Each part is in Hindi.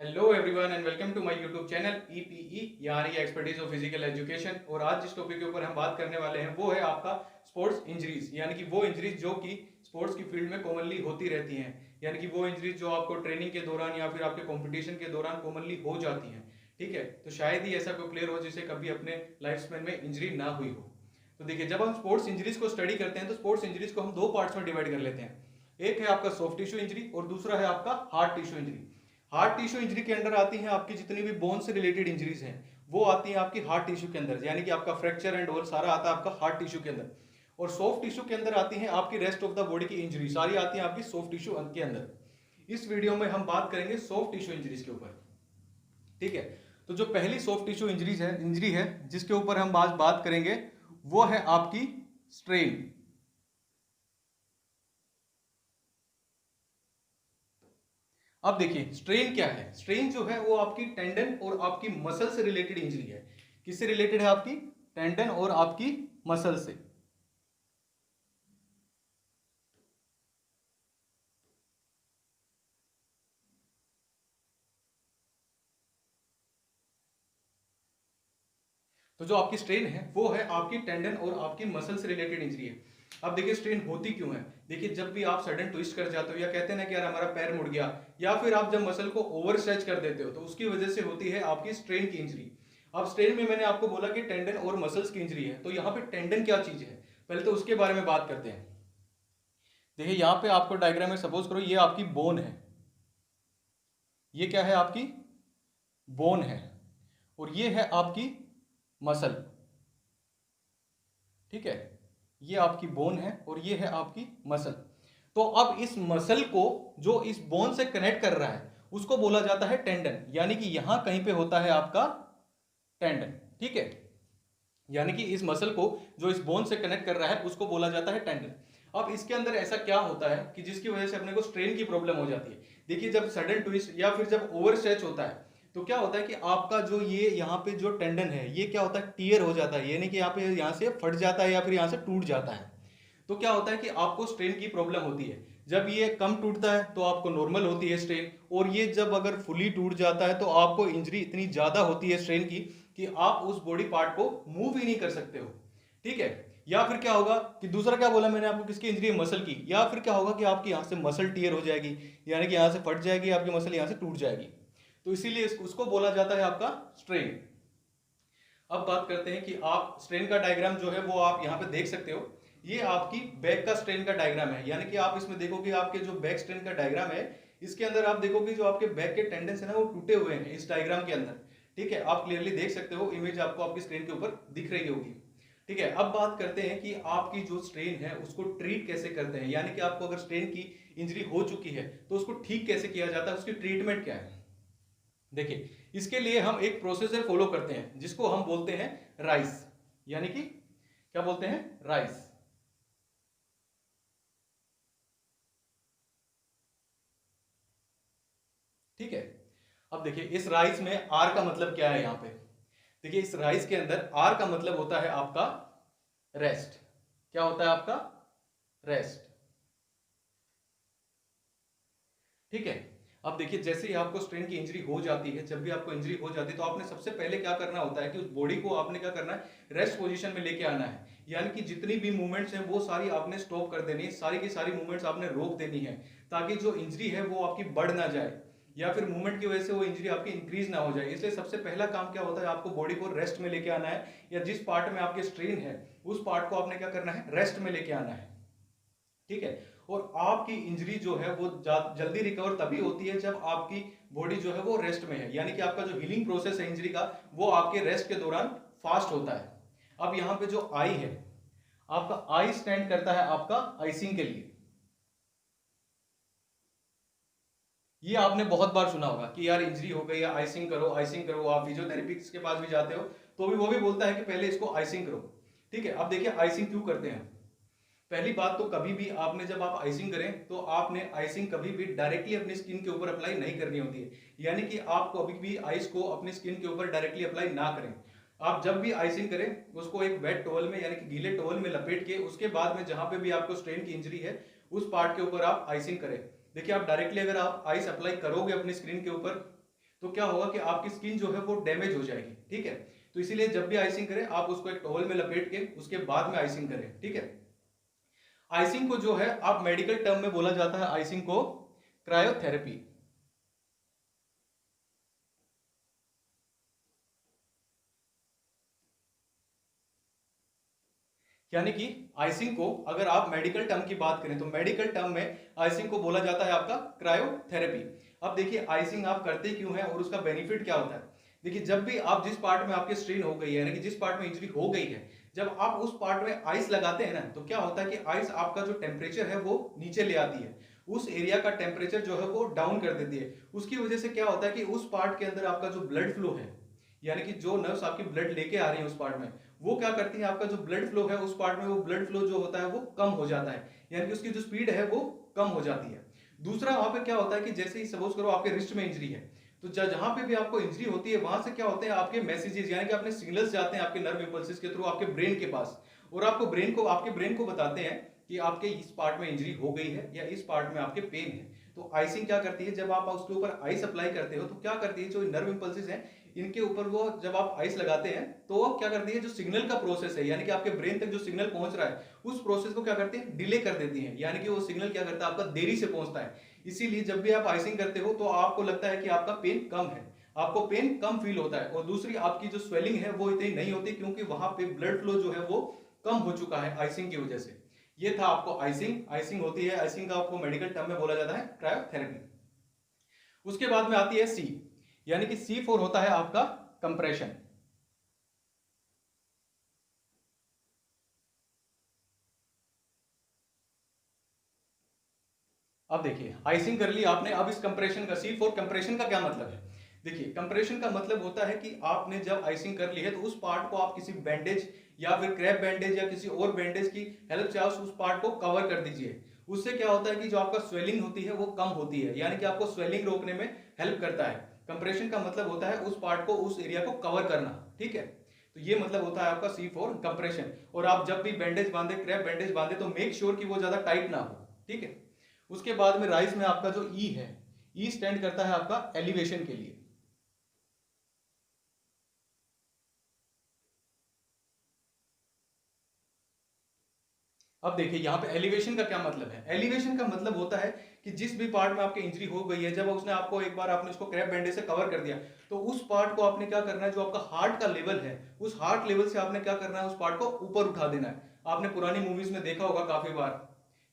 Hello everyone and welcome to my YouTube channel EPE यानी एक्सपर्टीज ऑफ फिजिकल एजुकेशन। और आज जिस टॉपिक के ऊपर हम बात करने वाले हैं वो है आपका स्पोर्ट्स इंजरीज, यानी कि वो इंजरीज जो कि स्पोर्ट्स की फील्ड में कॉमनली होती रहती हैं, यानी कि वो इंजरीज जो आपको ट्रेनिंग के दौरान या फिर आपके कंपटीशन के दौरान कॉमनली हो जाती हैं। ठीक है, तो शायद ही ऐसा कोई प्लेयर हो जिसे कभी अपने लाइफ स्पैन में इंजरी ना हुई हो। तो देखिए, जब हम स्पोर्ट्स इंजरीज को स्टडी करते हैं तो स्पोर्ट्स इंजरीज को हम दो पार्ट्स में डिवाइड कर लेते हैं। एक है आपका सॉफ्ट टिश्यू इंजरी और दूसरा है आपका hard tissue injury. Heart tissue injury के अंदर आती हैं आपकी जितनी भी बोन से रिलेटेड इंजरीज हैं वो आती हैं आपकी हार्ट टिश्यू के अंदर, यानी कि आपका फ्रैक्चर एंड ऑल सारा आता है आपका हार्ट टिश्यू के अंदर। और सॉफ्ट टिश्यू के अंदर आती हैं आपकी रेस्ट ऑफ द बॉडी की इंजरी, सारी आती हैं आपकी सॉफ्ट टिश्यू के अंदर। इस वीडियो में हम बात करेंगे सॉफ्ट टिश्यू इंजरीज के ऊपर। ठीक है, तो जो पहली सॉफ्ट टिश्यू इंजरी है जिसके ऊपर हम आज बात करेंगे वो है आपकी स्ट्रेन। अब देखिए, स्ट्रेन क्या है। स्ट्रेन जो है वो आपकी टेंडन और आपकी मसल से रिलेटेड इंजरी है। किससे रिलेटेड है? आपकी टेंडन और आपकी मसल से। तो जो आपकी स्ट्रेन है वो है आपकी टेंडन और आपकी मसल से रिलेटेड इंजरी है। अब देखिए, स्ट्रेन होती क्यों है। देखिए, जब भी आप सडन ट्विस्ट कर जाते हो या कहते हैं ना कि यार हमारा पैर मुड़ गया, या फिर आप जब मसल को ओवर स्ट्रेच कर देते हो तो उसकी वजह से होती है आपकी स्ट्रेन की इंजरी। अब स्ट्रेन में मैंने आपको बोला कि टेंडन और मसल्स की इंजरी है, तो यहाँ पे टेंडन क्या चीज है पहले तो उसके बारे में बात करते हैं। देखिए, यहाँ पे आपको डायग्राम में सपोज करो ये आपकी बोन है, ये क्या है? आपकी बोन है, और ये है आपकी मसल। ठीक है, ये आपकी बोन है और ये है आपकी मसल। तो अब इस मसल को जो इस बोन से कनेक्ट कर रहा है उसको बोला जाता है टेंडन, यानी कि यहां कहीं पे होता है आपका टेंडन। ठीक है, यानी कि इस मसल को जो इस बोन से कनेक्ट कर रहा है उसको बोला जाता है टेंडन। अब इसके अंदर ऐसा क्या होता है कि जिसकी वजह से अपने को स्ट्रेन की प्रॉब्लम हो जाती है। देखिए, जब सडन ट्विस्ट या फिर जब ओवर स्ट्रेच होता है तो क्या होता है कि आपका जो ये यहाँ पे जो टेंडन है ये क्या होता है? टीयर हो जाता है, यानी कि यहाँ पे यहाँ से फट जाता है या फिर यहाँ से टूट जाता है। तो क्या होता है कि आपको स्ट्रेन की प्रॉब्लम होती है। जब ये कम टूटता है तो आपको नॉर्मल होती है स्ट्रेन, और ये जब अगर फुली टूट जाता है तो आपको इंजरी इतनी ज्यादा होती है स्ट्रेन की कि आप उस बॉडी पार्ट को मूव ही नहीं कर सकते हो। ठीक है, या फिर क्या होगा कि दूसरा क्या बोला मैंने आपको, किसकी इंजरी है? मसल की। या फिर क्या होगा कि आपकी यहाँ से मसल टीयर हो जाएगी, यानी कि यहाँ से फट जाएगी आपकी मसल, यहाँ से टूट जाएगी। तो इसीलिए उसको बोला जाता है आपका स्ट्रेन। अब बात करते हैं कि आप स्ट्रेन का डायग्राम जो है वो आप यहाँ पे देख सकते हो। ये आपकी बैक का स्ट्रेन का डायग्राम है, यानी कि आप इसमें देखोगे आपके जो बैक स्ट्रेन का डायग्राम है इसके अंदर आप देखोगे जो आपके बैक के टेंडेंस है ना वो टूटे हुए हैं इस डायग्राम के अंदर। ठीक है, आप क्लियरली देख सकते हो, इमेज आपको आपकी स्क्रीन के ऊपर दिख रही होगी। ठीक है, अब बात करते हैं कि आपकी जो स्ट्रेन है उसको ट्रीट कैसे करते हैं, यानी कि आपको अगर स्ट्रेन की इंजरी हो चुकी है तो उसको ठीक कैसे किया जाता है, उसकी ट्रीटमेंट क्या है। देखिए, इसके लिए हम एक प्रोसीजर फॉलो करते हैं जिसको हम बोलते हैं राइस, यानी कि क्या बोलते हैं? राइस। ठीक है, अब देखिए इस राइस में आर का मतलब क्या है यहाँ पे। देखिए, इस राइस के अंदर आर का मतलब होता है आपका रेस्ट। क्या होता है आपका? रेस्ट। ठीक है, अब देखिए जैसे ही आपको स्ट्रेन की इंजरी हो जाती है, जब भी आपको इंजरी हो जाती है तो आपने सबसे पहले क्या करना होता है कि उस बॉडी को आपने क्या करना है? रेस्ट पोजीशन में लेके आना है, यानी कि जितनी भी मूवमेंट्स हैं वो सारी आपने स्टॉप कर देनी है, सारी की सारी मूवमेंट्स आपने रोक देनी है, ताकि जो इंजरी है वो आपकी बढ़ ना जाए या फिर मूवमेंट की वजह से वो इंजरी आपकी इंक्रीज ना हो जाए। इसलिए सबसे पहला काम क्या होता है? आपको बॉडी को रेस्ट में लेके आना है, या जिस पार्ट में आपके स्ट्रेन है उस पार्ट को आपने क्या करना है? रेस्ट में लेके आना है। ठीक है, और आपकी इंजरी जो है वो जल्दी रिकवर तभी होती है जब आपकी बॉडी जो है वो रेस्ट में है, यानी कि आपका जो हीलिंग प्रोसेस है इंजरी का वो आपके रेस्ट के दौरान फास्ट होता है। अब यहाँ पे जो आई है, आपका आई स्टैंड करता है आपका आइसिंग के लिए। ये आपने बहुत बार सुना होगा कि यार इंजरी हो गई है आइसिंग करो, आइसिंग करो। आप फिजियोथेरेपिस्ट के पास भी जाते हो तो भी वो भी बोलता है कि पहले इसको आइसिंग करो। ठीक है, अब देखिए आइसिंग क्यों करते हैं। पहली बात तो कभी भी आपने जब आप आइसिंग करें तो आपने आइसिंग कभी भी डायरेक्टली अपनी स्किन के ऊपर अप्लाई नहीं करनी होती है, यानी कि आप कभी भी आइस को अपनी स्किन के ऊपर डायरेक्टली अप्लाई ना करें। आप जब भी आइसिंग करें उसको एक वेट टॉवल में यानी कि गीले टॉवल में लपेट के उसके बाद में जहां पे भी आपको स्ट्रेन की इंजरी है उस पार्ट के ऊपर आप आइसिंग करें। देखिए, आप डायरेक्टली अगर आप आइस अप्लाई करोगे अपनी स्क्रीन के ऊपर तो क्या होगा कि आपकी स्किन जो है वो डैमेज हो जाएगी, ठीक है। तो इसीलिए जब भी आइसिंग करें आप उसको एक टॉवल में लपेट के उसके बाद में आइसिंग करें, ठीक है। आइसिंग को जो है आप मेडिकल टर्म में बोला जाता है आइसिंग को क्रायोथेरेपी। यानी कि आइसिंग को अगर आप मेडिकल टर्म की बात करें तो मेडिकल टर्म में आइसिंग को बोला जाता है आपका क्रायोथेरेपी। अब देखिए आइसिंग आप करते क्यों है और उसका बेनिफिट क्या होता है। देखिए जब भी आप जिस पार्ट में आपके स्ट्रेन हो गई है, यानी कि जिस पार्ट में इंजरी हो गई है, जब आप उस पार्ट में आइस लगाते हैं ना, तो क्या होता है कि आइस आपका जो टेम्परेचर है वो नीचे ले आती है, उस एरिया का टेम्परेचर जो है वो डाउन कर देती है। उसकी वजह से क्या होता है कि उस पार्ट के अंदर आपका जो ब्लड फ्लो है, यानी कि जो नर्व्स आपकी ब्लड लेके आ रही है उस पार्ट में, वो क्या करती है, आपका जो ब्लड फ्लो है उस पार्ट में, वो ब्लड फ्लो जो होता है वो कम हो जाता है, यानी कि उसकी जो स्पीड है वो कम हो जाती है। दूसरा वहां पे क्या होता है कि जैसे ही सपोज करो आपके रिस्ट में इंजरी है, तो जहां पे भी आपको इंजरी होती है वहां से क्या होते हैं आपके मैसेजेस, यानी कि अपने सिग्नल्स जाते हैं आपके नर्व इंपल्सेस के थ्रू आपके ब्रेन के पास, और आपके ब्रेन को बताते हैं कि आपके इस पार्ट में इंजरी हो गई है या इस पार्ट में आपके पेन है। तो आइसिंग क्या करती है, जब आप उसके ऊपर आइस अप्लाई करते हो तो क्या करती है, जो नर्व इंपल्सेस हैं इनके ऊपर वो जब आप आइस लगाते हैं तो वो क्या करती है, जो सिग्नल का प्रोसेस है, यानी कि आपके ब्रेन तक जो सिग्नल पहुंच रहा है उस प्रोसेस को क्या करते हैं, डिले कर देती है, यानी कि वो सिग्नल क्या करता है आपका देरी से पहुंचता है। इसीलिए जब भी आप आइसिंग करते हो तो आपको लगता है कि आपका पेन कम है, आपको पेन कम फील होता है, और दूसरी आपकी जो स्वेलिंग है वो इतनी नहीं होती, क्योंकि वहां पे ब्लड फ्लो जो है वो कम हो चुका है आइसिंग की वजह से। ये था आपको आइसिंग। आइसिंग होती है, आइसिंग का आपको मेडिकल टर्म में बोला जाता है क्रायोथेरेपी। उसके बाद में आती है सी, यानी कि सी फोर होता है आपका कंप्रेशन। अब देखिए आइसिंग कर ली आपने, अब इस कंप्रेशन का, सी फोर कंप्रेशन का क्या मतलब है। देखिए कंप्रेशन का मतलब होता है कि आपने जब आइसिंग कर ली है तो उस पार्ट को आप किसी बैंडेज या फिर क्रैप बैंडेज या किसी और बैंडेज की हेल्प से आप उस पार्ट को कवर कर दीजिए। उससे क्या होता है कि जो आपका स्वेलिंग होती है वो कम होती है, यानी कि आपको स्वेलिंग रोकने में हेल्प करता है। कंप्रेशन का मतलब होता है उस पार्ट को, उस एरिया को कवर करना, ठीक है। तो ये मतलब होता है आपका सी फोर कंप्रेशन। और आप जब भी बैंडेज बांधे, क्रैप बैंडेज बांधे, तो मेक श्योर कि वो ज्यादा टाइट ना हो, ठीक है। उसके बाद में राइस में आपका जो ई है, ई स्टैंड करता है आपका एलिवेशन के लिए। अब देखिए यहाँ पे एलिवेशन का क्या मतलब है। एलिवेशन का मतलब होता है कि जिस भी पार्ट में आपकी इंजरी हो गई है, जब उसने आपको एक बार आपने उसको क्रैप बैंडेज से कवर कर दिया, तो उस पार्ट को आपने क्या करना है, जो आपका हार्ट का लेवल है उस हार्ट लेवल से आपने क्या करना है, उस पार्ट को ऊपर उठा देना है। आपने पुरानी मूवीज में देखा होगा काफी बार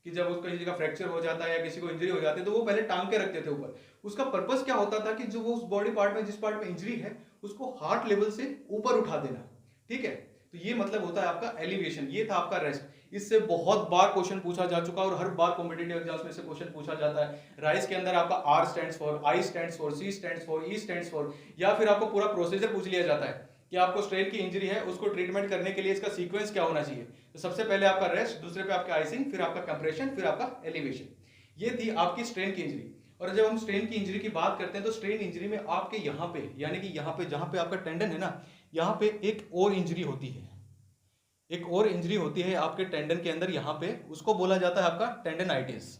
कि जब उसका किसी का फ्रैक्चर हो जाता है या किसी को इंजरी हो जाती है तो वो पहले टांग के रखते थे ऊपर। उसका पर्पस क्या होता था कि जो वो उस बॉडी पार्ट में, जिस पार्ट में इंजरी है, उसको हार्ट लेवल से ऊपर उठा देना, ठीक है। तो ये मतलब होता है आपका एलिवेशन। ये था आपका रेस्ट। इससे बहुत बार क्वेश्चन पूछा जा चुका है और हर बार कॉम्पिटेटिव एग्जाम्स में से क्वेश्चन पूछा जाता है। राइस के अंदर आपका R stands for, I stands for, C stands for, E stands for, या फिर आपको पूरा प्रोसीजर पूछ लिया जाता है कि आपको स्ट्रेन की इंजरी है, उसको ट्रीटमेंट करने के लिए इसका सीक्वेंस क्या होना चाहिए। तो सबसे पहले आपका रेस्ट, दूसरे पे आपका आइसिंग, फिर आपका कंप्रेशन, फिर आपका एलिवेशन। ये थी आपकी स्ट्रेन की इंजरी। और जब हम स्ट्रेन की इंजरी की बात करते हैं तो स्ट्रेन इंजरी में आपके यहाँ पे, यानी कि यहाँ पे जहाँ पे आपका टेंडन है ना, यहाँ पे एक और इंजरी होती है, एक और इंजरी होती है आपके टेंडन के अंदर यहाँ पे, उसको बोला जाता है आपका टेंडनाइटिस।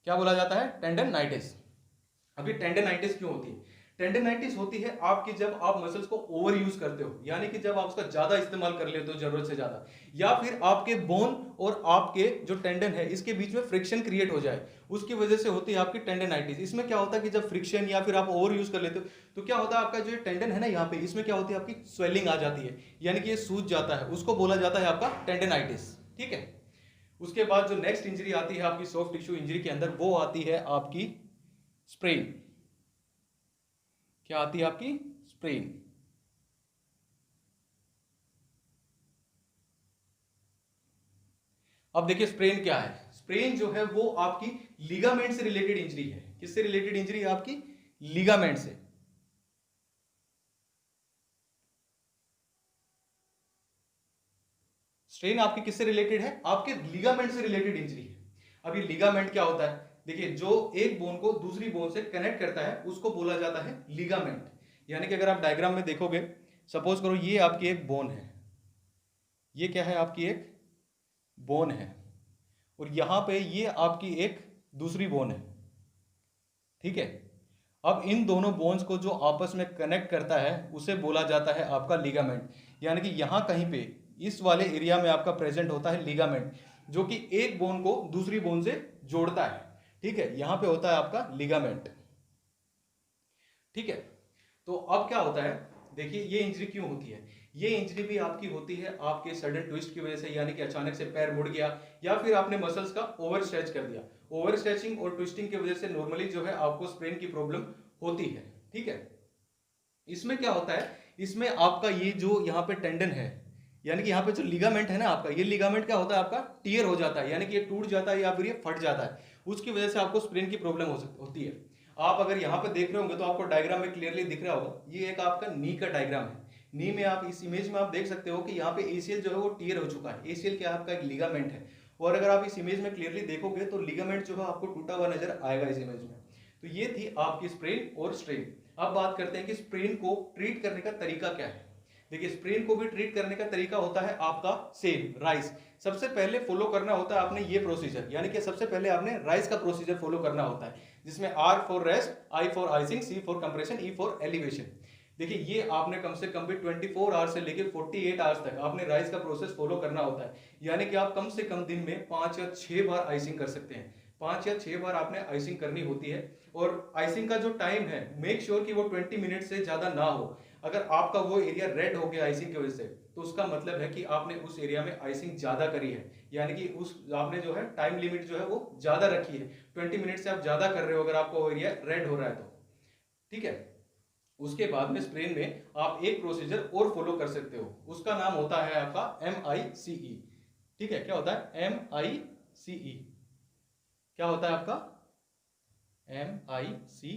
क्या बोला जाता है, टेंडनाइटिस। अभी टेंडनाइटिस क्यों होती है। टेंडनाइटिस होती है आपकी जब आप मसल्स को ओवर यूज करते हो, यानी कि जब आप उसका ज्यादा इस्तेमाल कर लेते हो जरूरत से ज्यादा, या फिर आपके बोन और आपके जो टेंडन है इसके बीच में फ्रिक्शन क्रिएट हो जाए, उसकी वजह से होती है आपकी टेंडनाइटिस। इसमें क्या होता है कि जब फ्रिक्शन या फिर आप ओवर यूज कर लेते हो तो क्या होता है, आपका जो टेंडन है ना यहाँ पे, इसमें क्या होती है आपकी स्वेलिंग आ जाती है, यानी कि ये सूज जाता है, उसको बोला जाता है आपका टेंडनाइटिस, ठीक है। उसके बाद जो नेक्स्ट इंजरी आती है आपकी सॉफ्ट टिश्यू इंजरी के अंदर, वो आती है आपकी स्प्रेन। क्या आती है आपकी, स्प्रेन। अब देखिए स्प्रेन क्या है। स्प्रेन जो है वो आपकी लिगामेंट से रिलेटेड इंजरी है। किससे रिलेटेड इंजरी है आपकी, लिगामेंट से। स्ट्रेन आपकी किससे रिलेटेड है, आपके लिगामेंट से रिलेटेड इंजरी है। अब ये लिगामेंट क्या होता है, देखिए जो एक बोन को दूसरी बोन से कनेक्ट करता है उसको बोला जाता है लिगामेंट। यानी कि अगर आप डायग्राम में देखोगे, सपोज करो ये आपकी एक बोन है, ये क्या है आपकी एक बोन है और यहाँ पे ये आपकी एक दूसरी बोन है, ठीक है। अब इन दोनों बोन्स को जो आपस में कनेक्ट करता है उसे बोला जाता है आपका लिगामेंट, यानी कि यहाँ कहीं पे इस वाले एरिया में आपका प्रेजेंट होता है लिगामेंट, जो कि एक बोन को दूसरी बोन से जोड़ता है, ठीक है। यहाँ पे होता है आपका लिगामेंट, ठीक है। तो अब क्या होता है, देखिए ये इंजरी क्यों होती है, ये इंजरी भी आपकी होती है आपके सडन ट्विस्ट की वजह से, यानी कि अचानक से पैर मुड़ गया या फिर आपने मसल्स का ओवर स्ट्रेच कर दिया। ओवर स्ट्रेचिंग और ट्विस्टिंग की वजह से नॉर्मली जो है आपको स्प्रेन की प्रॉब्लम होती है, ठीक है। इसमें क्या होता है, इसमें आपका ये जो यहाँ पे टेंडन है, यानी कि यहाँ पे जो लिगामेंट है ना आपका, ये लिगामेंट क्या होता है आपका टियर हो जाता है, यानी कि ये टूट जाता है या फिर ये फट जाता है, उसकी वजह से आपको स्प्रेन की प्रॉब्लम होती है। आप अगर यहाँ पे देख रहे होंगे तो आपको डायग्राम में क्लियरली दिख रहा होगा, ये एक आपका नी का डायग्राम है। नी में आप इस इमेज में आप देख सकते हो कि यहाँ पे एसीएल जो है वो टियर हो चुका है। एसीएल क्या आपका एक लिगामेंट है, और अगर आप इस इमेज में क्लियरली देखोगे तो लिगामेंट जो है आपको टूटा हुआ नजर आएगा इस इमेज में। तो ये थी आपकी स्प्रेन और स्ट्रेन। अब बात करते हैं कि स्प्रेन को ट्रीट करने का तरीका क्या है। देखिए स्प्रेन को भी ट्रीट करने का तरीका होता है आपका सेम राइस। सबसे पहले फॉलो करना होता है आपने ये प्रोसीजर, यानी कि सबसे पहले आपने राइस का प्रोसीजर फॉलो करना होता है, जिसमें R for rest, I for icing, C for compression, E for elevation. देखिए ये आपने कम से कम भी 24 आवर्स से लेकर 48 आवर्स तक आपने राइस का प्रोसेस फॉलो करना होता है, यानी कि आप कम से कम दिन में 5 या 6 बार आइसिंग कर सकते हैं। 5 या 6 बार आपने आइसिंग करनी होती है, और आइसिंग का जो टाइम है मेक श्योर कि वो 20 मिनट से ज्यादा ना हो। अगर आपका वो एरिया रेड हो गया आइसिंग की वजह से, तो उसका मतलब है कि आपने उस एरिया में आइसिंग ज्यादा करी है, यानी कि उस आपने जो है टाइम लिमिट जो है वो ज्यादा रखी है, 20 मिनट से आप ज्यादा कर रहे हो अगर आपका वो एरिया रेड हो रहा है तो, ठीक है। उसके बाद में स्प्रेन में आप एक प्रोसीजर और फॉलो कर सकते हो, उसका नाम होता है आपका MICE, ठीक है। क्या होता है MICE, क्या होता है आपका MICE।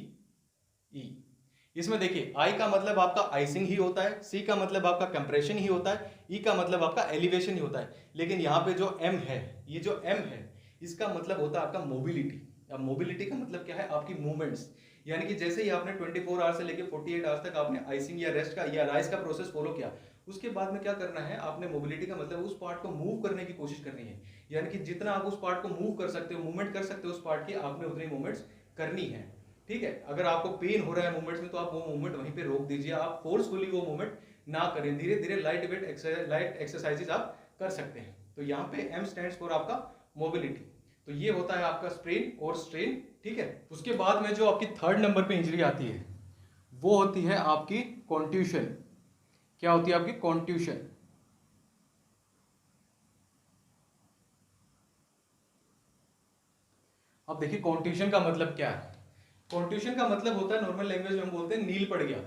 इसमें देखिए I का मतलब आपका आइसिंग ही होता है, C का मतलब आपका कंप्रेशन ही होता है, E का मतलब आपका एलिवेशन ही होता है। लेकिन यहाँ पे जो M है, ये जो M है इसका मतलब होता है आपका मोबिलिटी। अब मोबिलिटी का मतलब क्या है, आपकी मूवमेंट्स, यानी कि जैसे ही आपने 24 आवर्स से लेकर 48 आवर्स तक आपने आइसिंग या रेस्ट का या राइस का प्रोसेस फॉलो किया, उसके बाद में क्या करना है, आपने मोबिलिटी का मतलब उस पार्ट को मूव करने की कोशिश करनी है, यानी कि जितना आप उस पार्ट को मूव कर सकते हो, मूवमेंट कर सकते हो उस पार्ट की, आपने उतनी मूवमेंट्स करनी है, ठीक है। अगर आपको पेन हो रहा है मूवमेंट्स में तो आप वो मूवमेंट वहीं पे रोक दीजिए, आप फोर्सफुली वो मूवमेंट ना करें, धीरे धीरे लाइट वेट एक्सरसाइजेज आप कर सकते हैं। तो यहाँ पे M स्टैंड्स फॉर आपका मोबिलिटी। तो ये होता है आपका स्प्रेन और स्ट्रेन, ठीक है। उसके बाद में जो आपकी 3rd नंबर पे इंजरी आती है वो होती है आपकी कॉन्ट्यूशन। क्या होती है आपकी कॉन्ट्यूशन। अब देखिए कॉन्ट्यूशन का मतलब क्या है। कॉन्ट्यूशन का मतलब होता है, नॉर्मल लैंग्वेज में हम बोलते हैं नील पड़ गया,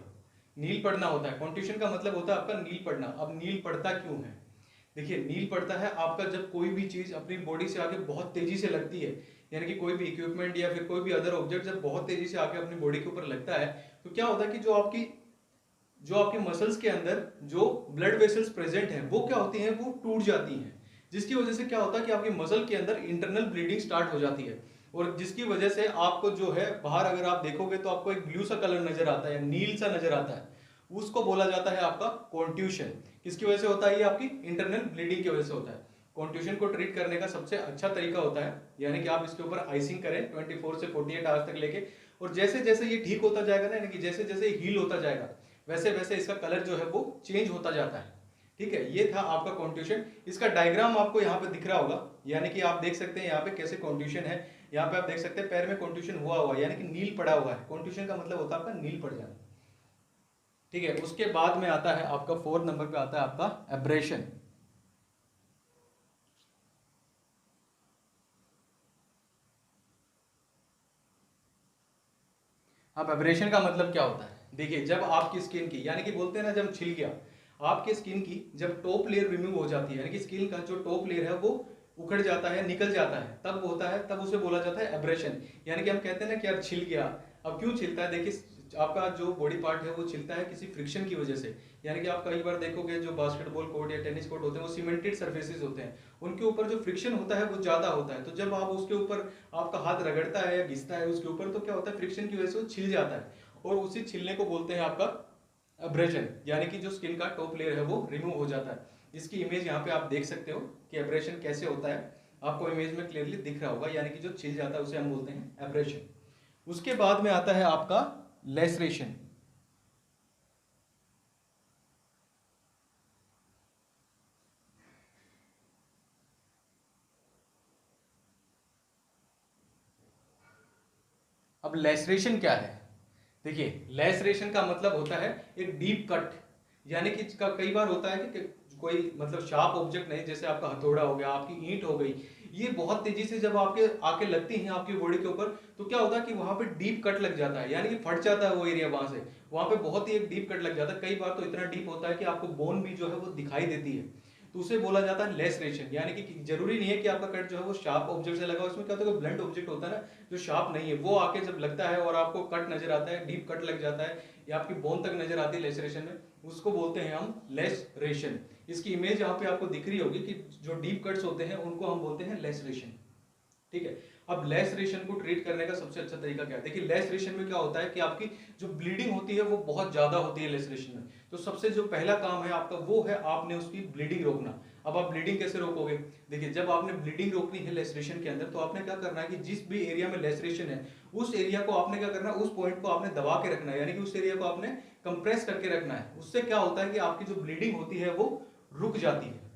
नील पड़ना होता है। कॉन्ट्यूशन का मतलब होता है आपका नील पड़ना। अब नील पड़ता क्यों है, देखिए नील पड़ता है आपका जब कोई भी चीज अपनी बॉडी से आगे बहुत तेजी से लगती है, यानी कि कोई भी इक्विपमेंट या फिर कोई भी अदर ऑब्जेक्ट जब बहुत तेजी से आके अपनी बॉडी के ऊपर लगता है, तो क्या होता है कि जो आपकी मसल्स के अंदर जो ब्लड वेसल्स प्रेजेंट हैं वो क्या होती हैं, वो टूट जाती हैं, जिसकी वजह से क्या होता है कि आपकी मसल के अंदर इंटरनल ब्लीडिंग स्टार्ट हो जाती है, और जिसकी वजह से आपको जो है बाहर अगर आप देखोगे तो आपको एक ब्लू सा कलर नजर आता है, नील सा नजर आता है, उसको बोला जाता है आपका कॉन्ट्यूशन। किसकी वजह से होता है, ये आपकी इंटरनल ब्लीडिंग की वजह से होता है। कॉन्ट्यूशन को ट्रीट करने का सबसे अच्छा तरीका होता है, यानी कि आप इसके ऊपर आइसिंग करें 24 से 48 आवर्स तक लेके, और जैसे जैसे ये ठीक होता जाएगा ना, यानी कि जैसे जैसे हील होता जाएगा वैसे वैसे इसका कलर जो है वो चेंज होता जाता है, ठीक है। ये था आपका कॉन्ट्यूशन। इसका डायग्राम आपको यहाँ पे दिख रहा होगा, यानी कि आप देख सकते हैं यहाँ पे कैसे कॉन्ट्यूशन है। यहाँ पे आप देख सकते हैं पैर में कॉन्ट्यूशन हुआ है, यानी कि नील पड़ा हुआ है। कॉन्ट्यूशन का मतलब होता है आपका नील पड़ जाना, ठीक है। उसके बाद में आता है आपका 4th नंबर पे आता है आपका एब्रेशन। अब एब्रेशन का मतलब क्या होता है, देखिए जब आपकी स्किन की, यानी कि बोलते हैं ना जब छिल गया, आपके स्किन की जब टॉप लेयर रिमूव हो जाती है, यानी कि स्किन का जो टॉप लेयर है वो उखड़ जाता है, निकल जाता है, तब होता है, तब उसे बोला जाता है एब्रेशन। यानी कि हम कहते हैं ना कि यार छिल गया। अब क्यों छिलता है, देखिए आपका जो बॉडी पार्ट है वो छिलता है किसी फ्रिक्शन की वजह से, यानी कि आप कई बार देखोगे जो बास्केटबॉल कोर्ट या टेनिस कोर्ट होते हैं वो सीमेंटेड सर्फेसेस होते हैं, उनके ऊपर जो फ्रिक्शन होता है वो ज्यादा होता है, तो जब आप उसके ऊपर आपका हाथ रगड़ता है या घिसता है उसके ऊपर, तो क्या होता है फ्रिक्शन की वजह से वो छिल जाता है, और उसी छिलने को बोलते हैं आपका एब्रेशन, यानी कि जो स्किन का टॉप लेयर है वो रिमूव हो जाता है। इसकी इमेज यहाँ पे आप देख सकते हो कि एब्रेशन कैसे होता है, आपको इमेज में क्लियरली दिख रहा होगा, यानी कि जो छिल जाता है उसे हम बोलते हैं एब्रेशन। उसके बाद में आता है आपका लेसरेशन। अब लेसरेशन क्या है? देखिए, लेसरेशन का मतलब होता है एक डीप कट, यानी कि कई बार होता है कि कोई मतलब शार्प ऑब्जेक्ट नहीं, जैसे आपका हथौड़ा हो गया, आपकी ईंट हो गई, ये बहुत तेजी से जब आपके आके लगती हैं आपकी बॉडी के ऊपर, तो क्या होता है कि वहां पे डीप कट लग जाता है, यानी कि फट जाता है वो एरिया, वहां पे बहुत ही एक डीप कट लग जाता है। कई बार तो इतना डीप होता है कि आपको बोन भी जो है वो दिखाई देती है, तो उसे बोला जाता है लेसरेशन। यानी कि जरूरी नहीं है कि आपका कट जो है वो शार्प ऑब्जेक्ट से लगा, उसमें क्या होता है ब्लंट ऑब्जेक्ट होता है ना, जो शार्प नहीं है, वो आके जब लगता है और आपको कट नजर आता है, डीप कट लग जाता है या आपकी बोन तक नजर आती है लेसरेशन में, उसको बोलते हैं हम लेसरेशन। इसकी इमेज यहाँ पे आपको दिख रही होगी कि जो डीप कट्स होते हैं उनको हम बोलते हैं लेसरेशन। ठीक है, अब लेसरेशन को ट्रीट करने का सबसे अच्छा तरीका क्या है? देखिए, लेसरेशन में क्या होता है कि आपकी जो ब्लीडिंग होती है वो बहुत ज्यादा होती है लेसरेशन में, तो सबसे जो पहला काम है आपका वो है आपने उसकी ब्लीडिंग रोकना। अब आप ब्लीडिंग कैसे रोकोगे? देखिए, जब आपने ब्लीडिंग रोकनी है लेसरेशन के अंदर, तो आपने क्या करना है कि जिस भी एरिया में लेसरेशन है उस एरिया को आपने क्या करना है, उस पॉइंट को आपने दबा के रखना है, यानी कि उस एरिया को आपने कंप्रेस करके रखना है। उससे क्या होता है कि आपकी जो ब्लीडिंग होती है वो रुक जाती है।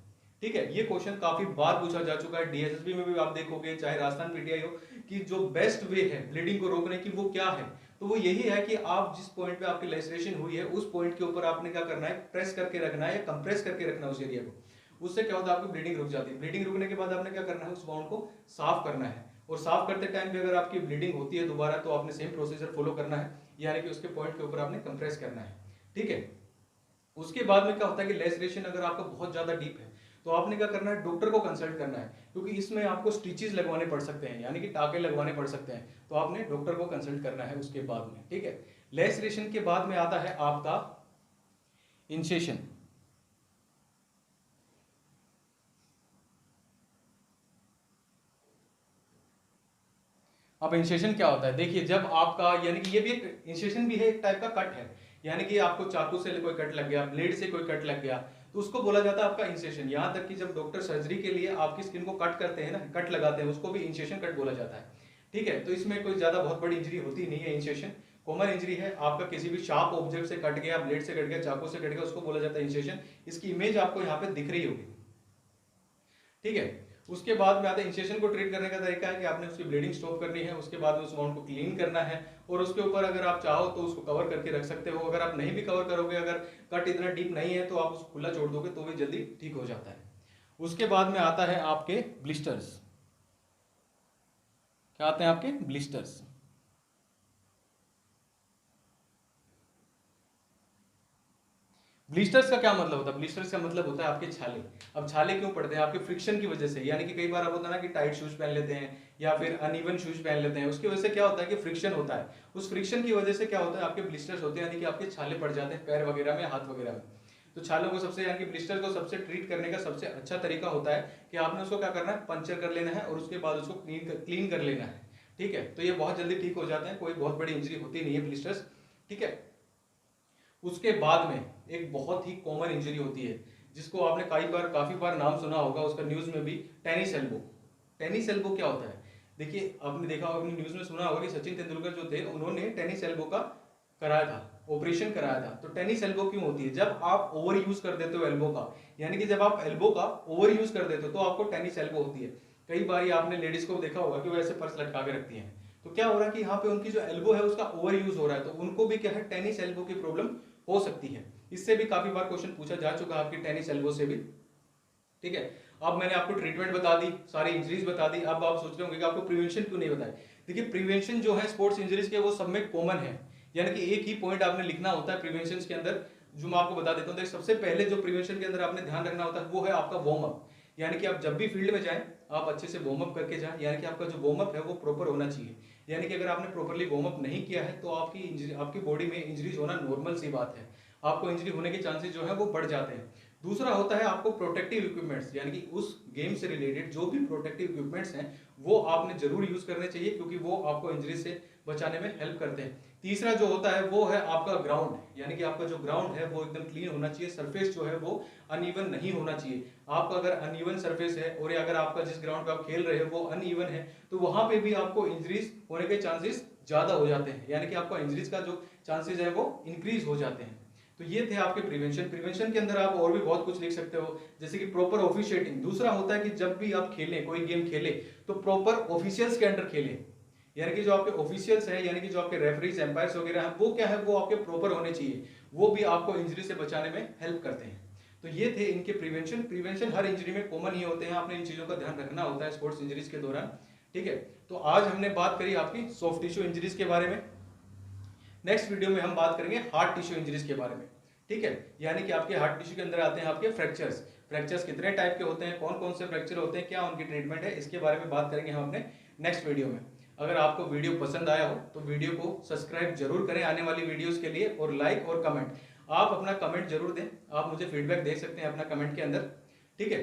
ठीक है, ये क्वेश्चन काफी बार पूछा जा चुका है, डीएसएसबी में भी आप देखोगे, चाहे राजस्थान पीटीआई हो, कि जो बेस्ट वे है ब्लीडिंग को रोकने की वो क्या है, तो वो यही है कि आप जिस पॉइंट पे आपकी लेसरेशन हुई है उस पॉइंट के ऊपर आपने क्या करना है, प्रेस करके रखना है या कंप्रेस करके रखना है उस एरिया को। उससे क्या होता है, आपकी ब्लीडिंग रुक जाती है। ब्लीडिंग रुकने के बाद आपने क्या करना है, उस बाउंड को साफ करना है, और साफ करते टाइम भी अगर आपकी ब्लीडिंग होती है दोबारा, तो आपने सेम प्रोसीजर फॉलो करना है, यानी कि उसके पॉइंट के ऊपर आपने कंप्रेस करना है। ठीक है, उसके बाद में क्या होता है कि लेसरेशन अगर आपका बहुत ज्यादा डीप है तो आपने क्या करना है, डॉक्टर को कंसल्ट करना है, क्योंकि इसमें आपको स्टिचेस लगवाने पड़ सकते हैं, यानी कि टाके लगवाने पड़ सकते हैं, तो आपने डॉक्टर को कंसल्ट करना है उसके बाद में। ठीक है, लेसरेशन के बाद में आता है आपका इंसेशन। अब इंसेशन क्या होता है? देखिए, जब आपका यानी कि ये भी एक इंसेशन भी है, एक टाइप का कट है, यानी कि आपको चाकू से कोई कट लग गया, ब्लेड से कोई कट लग गया, तो उसको बोला जाता है आपका इंसेशन। यहां तक कि जब डॉक्टर सर्जरी के लिए आपकी स्किन को कट करते हैं ना, कट लगाते हैं, उसको भी इंसेशन कट बोला जाता है। ठीक है, तो इसमें कोई ज्यादा बहुत बड़ी इंजरी होती नहीं है। इंसेशन कॉमन इंजरी है, आपका किसी भी शार्प ऑब्जेक्ट से कट गया, ब्लेड से कट गया, चाकू से कट गया, उसको बोला जाता है इंसेशन। इसकी इमेज आपको यहाँ पे दिख रही होगी। ठीक है, उसके बाद में आता है इंसेशन को ट्रीट करने का तरीका है कि आपने उसकी ब्लीडिंग स्टॉप करनी है, उसके बाद उस वाउंड को क्लीन करना है, और उसके ऊपर अगर आप चाहो तो उसको कवर करके रख सकते हो। अगर आप नहीं भी कवर करोगे, अगर कट इतना डीप नहीं है, तो आप उसको खुला छोड़ दोगे तो भी जल्दी ठीक हो जाता है। उसके बाद में आता है आपके ब्लिस्टर्स। क्या आते हैं आपके ब्लिस्टर्स? ब्लिस्टर्स का क्या मतलब होता है? ब्लिस्टर्स का मतलब होता है आपके छाले। अब छाले क्यों पड़ते हैं? आपके फ्रिक्शन की वजह से, यानी कि कई बार आप होता है ना कि टाइट शूज पहन लेते हैं या फिर अनइवन शूज पहन लेते हैं, उसकी वजह से क्या होता है कि फ्रिक्शन होता है। उस फ्रिक्शन की वजह से क्या होता है, आपके ब्लिस्टर्स होते हैं, यानी कि आपके छाले पड़ जाते हैं पैर वगैरह में, हाथ वगैरह में। तो छालों को सबसे, यानी कि ब्लिस्टर को सबसे ट्रीट करने का सबसे अच्छा तरीका होता है कि आपने उसको क्या करना है, पंचर कर लेना है और उसके बाद उसको क्लीन कर लेना है। ठीक है, तो ये बहुत जल्दी ठीक हो जाते हैं, कोई बहुत बड़ी इंजरी होती नहीं है ब्लिस्टर्स। ठीक है, उसके बाद में एक बहुत ही कॉमन इंजरी होती है, जिसको आपने काफी बार नाम सुना होगा, उसका न्यूज में भी, टेनिस एल्बो। टेनिस एल्बो क्या होता है? देखिए, आपने देखा होगा, न्यूज में सुना होगा कि सचिन तेंदुलकर जो थे उन्होंने टेनिस एल्बो का कराया था, ऑपरेशन कराया था। तो टेनिस एल्बो क्यों होती है? जब आप ओवर यूज कर देते हो एल्बो का, यानी कि जब आप एल्बो का ओवर यूज कर देते हो तो आपको टेनिस एल्बो होती है। कई बार आपने लेडीज को देखा होगा कि वो ऐसे पर्स लटका के रखती हैं, तो क्या हो रहा है कि यहाँ पे उनकी जो एल्बो है उसका ओवर यूज हो रहा है, तो उनको भी क्या है, टेनिस एल्बो की प्रॉब्लम हो सकती है। इससे भी काफी बार क्वेश्चन पूछा जा चुका है आपकी टेनिस एल्बो से भी। ठीक है, अब मैंने आपको ट्रीटमेंट बता दी, सारी इंजरीज बता दी, अब आप सोच रहे होंगे कि आपको प्रिवेंशन क्यों नहीं बताया। देखिए, प्रिवेंशन जो है स्पोर्ट्स इंजरीज के, वो सब में कॉमन है, यानी कि एक ही पॉइंट आपने लिखना होता है प्रिवेंशन के अंदर, जो मैं आपको बता देता हूँ। सबसे पहले जो प्रिवेंशन के अंदर आपने ध्यान रखना होता है वो है आपका वार्म अप, यानी कि आप जब भी फील्ड में जाएं आप अच्छे से वार्म अप करके जाएं, यानी कि आपका जो वार्म अप है वो प्रॉपर होना चाहिए। यानी कि अगर आपने प्रॉपरली वार्म अप नहीं किया है तो आपकी बॉडी में इंजरीज होना नॉर्मल सी बात है, आपको इंजरी होने के चांसेस जो है वो बढ़ जाते हैं। दूसरा होता है आपको प्रोटेक्टिव इक्विपमेंट्स, यानी कि उस गेम से रिलेटेड जो भी प्रोटेक्टिव इक्विपमेंट्स हैं वो आपने जरूर यूज करने चाहिए, क्योंकि वो आपको इंजरी से बचाने में हेल्प करते हैं। तीसरा जो होता है वो है आपका ग्राउंड, यानी कि आपका जो ग्राउंड है वो एकदम क्लीन होना चाहिए, सरफेस जो है वो अनइवन नहीं होना चाहिए। आपका अगर अनइवन सरफेस है और अगर आपका जिस ग्राउंड पे आप खेल रहे हो वो अनइवन है, तो वहां पे भी आपको इंजरीज होने के चांसेस ज्यादा हो जाते हैं, यानी कि आपका इंजरीज का जो चांसेस है वो इंक्रीज हो जाते हैं। तो ये थे आपके प्रिवेंशन के अंदर आप और भी बहुत कुछ लिख सकते हो, जैसे कि प्रॉपर ऑफिशिएटिंग। दूसरा होता है कि जब भी आप खेलें, कोई गेम खेले, तो प्रॉपर ऑफिशियल्स के अंडर खेलें, यानी कि जो आपके ऑफिशियल्स हैं, यानी कि जो आपके रेफरीज एम्पायर्स वगैरह हैं, वो क्या है, वो आपके प्रॉपर होने चाहिए, वो भी आपको इंजरी से बचाने में हेल्प करते हैं। तो ये थे इनके प्रिवेंशन हर इंजरी में कॉमन ही होते हैं, आपने इन चीजों का ध्यान रखना होता है स्पोर्ट्स इंजरीज के दौरान। ठीक है, तो आज हमने बात करी आपकी सॉफ्ट टिश्यू इंजरीज के बारे में। नेक्स्ट वीडियो में हम बात करेंगे हार्ड टिश्यू इंजरीज के बारे में। ठीक है, यानी कि आपके हार्ड टिश्यू के अंदर आते हैं आपके फ्रैक्चर्स कितने टाइप के होते हैं, कौन कौन से फ्रैक्चर होते हैं, क्या उनकी ट्रीटमेंट है, इसके बारे में बात करेंगे हम अपने नेक्स्ट वीडियो में। अगर आपको वीडियो पसंद आया हो तो वीडियो को सब्सक्राइब जरूर करें आने वाली वीडियोस के लिए, और लाइक और कमेंट, आप अपना कमेंट जरूर दें, आप मुझे फीडबैक दे सकते हैं अपना कमेंट के अंदर। ठीक है,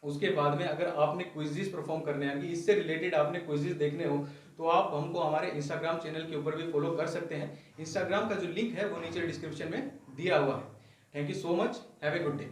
उसके बाद में अगर आपने क्विज़ेस परफॉर्म करने हैं, इससे रिलेटेड आपने क्विज़ेस देखने हो, तो आप हमको हमारे इंस्टाग्राम चैनल के ऊपर भी फॉलो कर सकते हैं। इंस्टाग्राम का जो लिंक है वो नीचे डिस्क्रिप्शन में दिया हुआ है। Thank you so much, have a good day.